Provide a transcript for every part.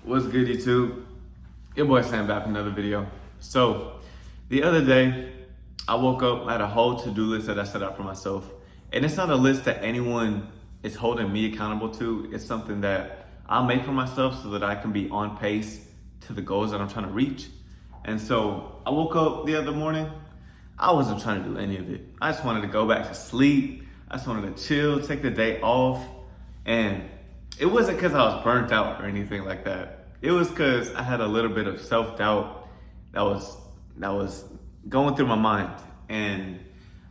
What's good, YouTube? Your boy Sam back with another video. So, the other day, I woke up, I had a whole to-do list that I set out for myself. And it's not a list that anyone is holding me accountable to. It's something that I'll make for myself so that I can be on pace to the goals that I'm trying to reach. And so, I woke up the other morning, I wasn't trying to do any of it. I just wanted to go back to sleep. I just wanted to chill, take the day off. And it wasn't because I was burnt out or anything like that. It was because I had a little bit of self-doubt that was going through my mind. And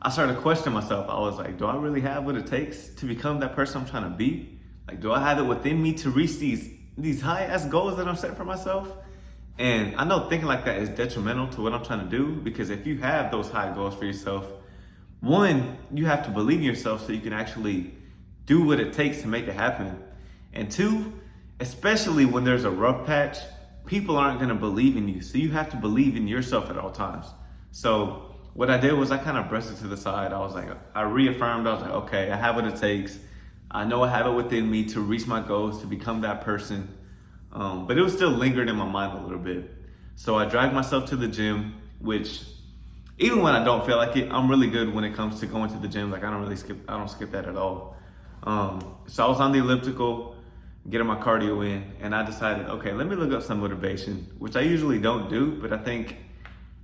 I started questioning myself. I was like, do I really have what it takes to become that person I'm trying to be? Like, do I have it within me to reach these high-ass goals that I'm setting for myself? And I know thinking like that is detrimental to what I'm trying to do, because if you have those high goals for yourself, one, you have to believe in yourself so you can actually do what it takes to make it happen. And two, especially when there's a rough patch, people aren't gonna believe in you. So you have to believe in yourself at all times. So what I did was I kind of brushed it to the side. I was like, I reaffirmed, I was like, okay, I have what it takes. I know I have it within me to reach my goals, to become that person. But it was still lingering in my mind a little bit. So I dragged myself to the gym, which even when I don't feel like it, I'm really good when it comes to going to the gym. Like I don't skip that at all. So I was on the elliptical, getting my cardio in, and I decided, okay, let me look up some motivation, which I usually don't do, but I think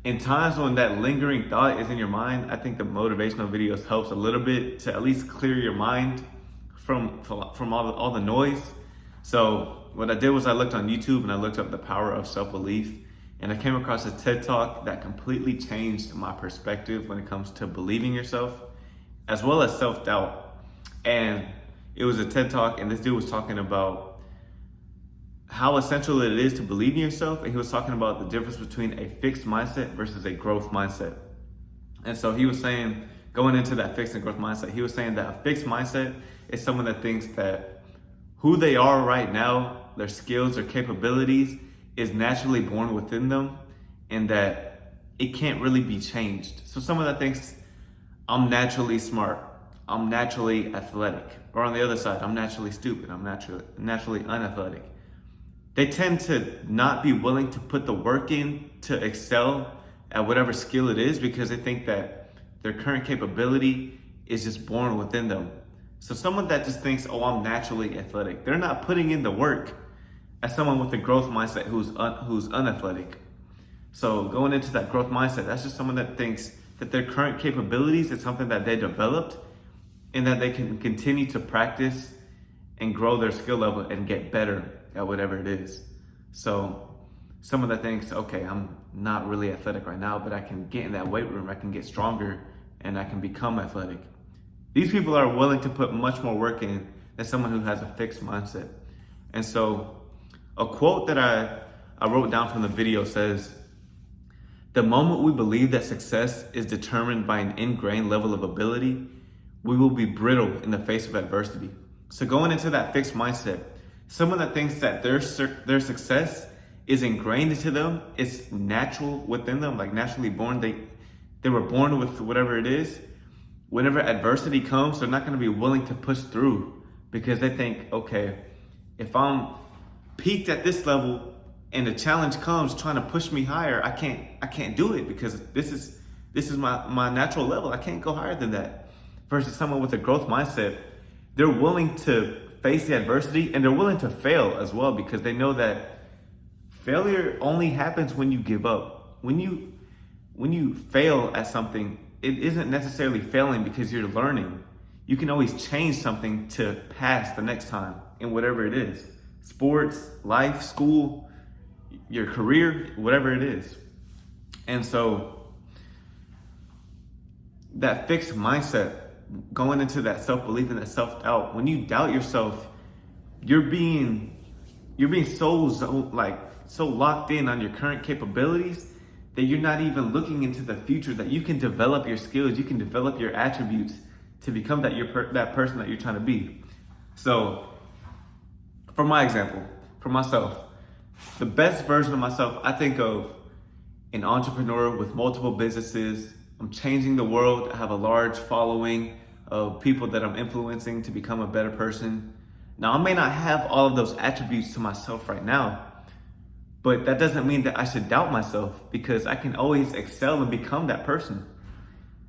in times when that lingering thought is in your mind, I think the motivational videos helps a little bit to at least clear your mind from all the noise. So what I did was I looked on YouTube and I looked up the power of self-belief, and I came across a TED Talk that completely changed my perspective when it comes to believing yourself, as well as self-doubt. And it was a TED Talk, and this dude was talking about how essential it is to believe in yourself. And he was talking about the difference between a fixed mindset versus a growth mindset. And so he was saying, going into that fixed and growth mindset, he was saying that a fixed mindset is someone that thinks that who they are right now, their skills or capabilities, is naturally born within them, and that it can't really be changed. So someone that thinks, I'm naturally smart, I'm naturally athletic. Or on the other side, I'm naturally stupid, I'm naturally unathletic. They tend to not be willing to put the work in to excel at whatever skill it is, because they think that their current capability is just born within them. So someone that just thinks, oh, I'm naturally athletic, they're not putting in the work as someone with a growth mindset who's unathletic. So going into that growth mindset, that's just someone that thinks that their current capabilities is something that they developed, and that they can continue to practice and grow their skill level and get better at whatever it is. So someone that thinks, okay, I'm not really athletic right now, but I can get in that weight room, I can get stronger, and I can become athletic. These people are willing to put much more work in than someone who has a fixed mindset. And so a quote that I wrote down from the video says, the moment we believe that success is determined by an ingrained level of ability, we will be brittle in the face of adversity. So going into that fixed mindset, someone that thinks that their success is ingrained into them, it's natural within them, like naturally born, they were born with whatever it is. Whenever adversity comes, they're not gonna be willing to push through, because they think, okay, if I'm peaked at this level and the challenge comes trying to push me higher, I can't do it, because this is my natural level. I can't go higher than that. Versus someone with a growth mindset, they're willing to face the adversity, and they're willing to fail as well, because they know that failure only happens when you give up. When you fail at something, it isn't necessarily failing because you're learning. You can always change something to pass the next time in whatever it is. Sports, life, school, your career, whatever it is. And so that fixed mindset, going into that self-belief and that self-doubt, when you doubt yourself, you're being so locked in on your current capabilities that you're not even looking into the future, that you can develop your skills, you can develop your attributes to become that person that you're trying to be. So for my example, for myself, the best version of myself, I think of an entrepreneur with multiple businesses. I'm changing the world. I have a large following of people that I'm influencing to become a better person. Now, I may not have all of those attributes to myself right now, But that doesn't mean that I should doubt myself, because I can always excel and become that person.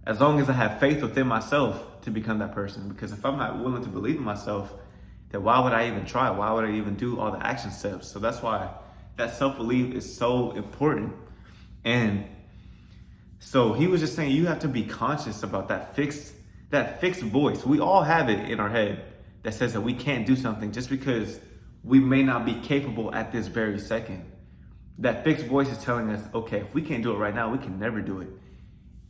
As long as I have faith within myself to become that person. Because if I'm not willing to believe in myself, then why would I even try? Why would I even do all the action steps? So that's why that self-belief is so important. And so he was just saying, you have to be conscious about that fixed voice. We all have it in our head that says that we can't do something just because we may not be capable at this very second. That fixed voice is telling us, okay, if we can't do it right now, we can never do it.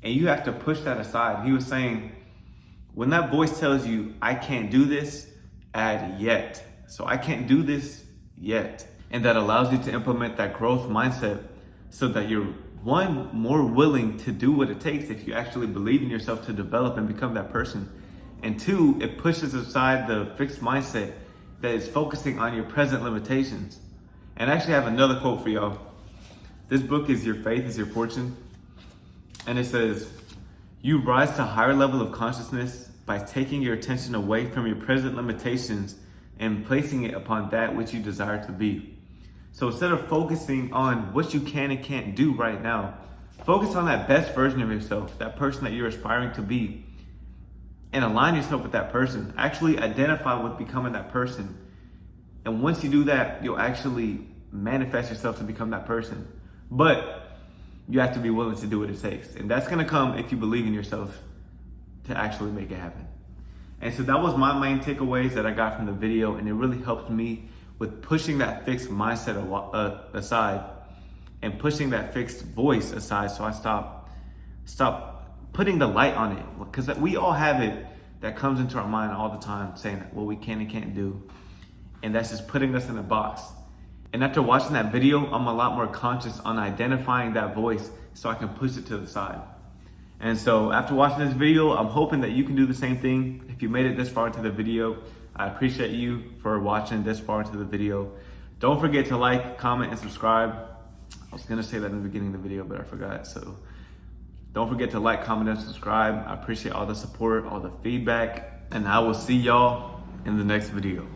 And you have to push that aside. He was saying, when that voice tells you, I can't do this, add yet. So I can't do this yet. And that allows you to implement that growth mindset so that you're, one, more willing to do what it takes if you actually believe in yourself to develop and become that person. And two, it pushes aside the fixed mindset that is focusing on your present limitations. And I actually have another quote for y'all. This book is Your Faith is Your Fortune. And it says, you rise to a higher level of consciousness by taking your attention away from your present limitations and placing it upon that which you desire to be. So instead of focusing on what you can and can't do right now, focus on that best version of yourself, that person that you're aspiring to be, and align yourself with that person. Actually identify with becoming that person. And once you do that, you'll actually manifest yourself to become that person. But you have to be willing to do what it takes. And that's gonna come if you believe in yourself to actually make it happen. And so that was my main takeaways that I got from the video, and it really helped me with pushing that fixed mindset aside and pushing that fixed voice aside, so I stop putting the light on it. Because we all have it that comes into our mind all the time saying what we can and can't do. And that's just putting us in a box. And after watching that video, I'm a lot more conscious on identifying that voice so I can push it to the side. And so after watching this video, I'm hoping that you can do the same thing. If you made it this far into the video, I appreciate you for watching this far into the video. Don't forget to like, comment, and subscribe. I was gonna say that in the beginning of the video, but I forgot. So don't forget to like, comment, and subscribe. I appreciate all the support, all the feedback, and I will see y'all in the next video.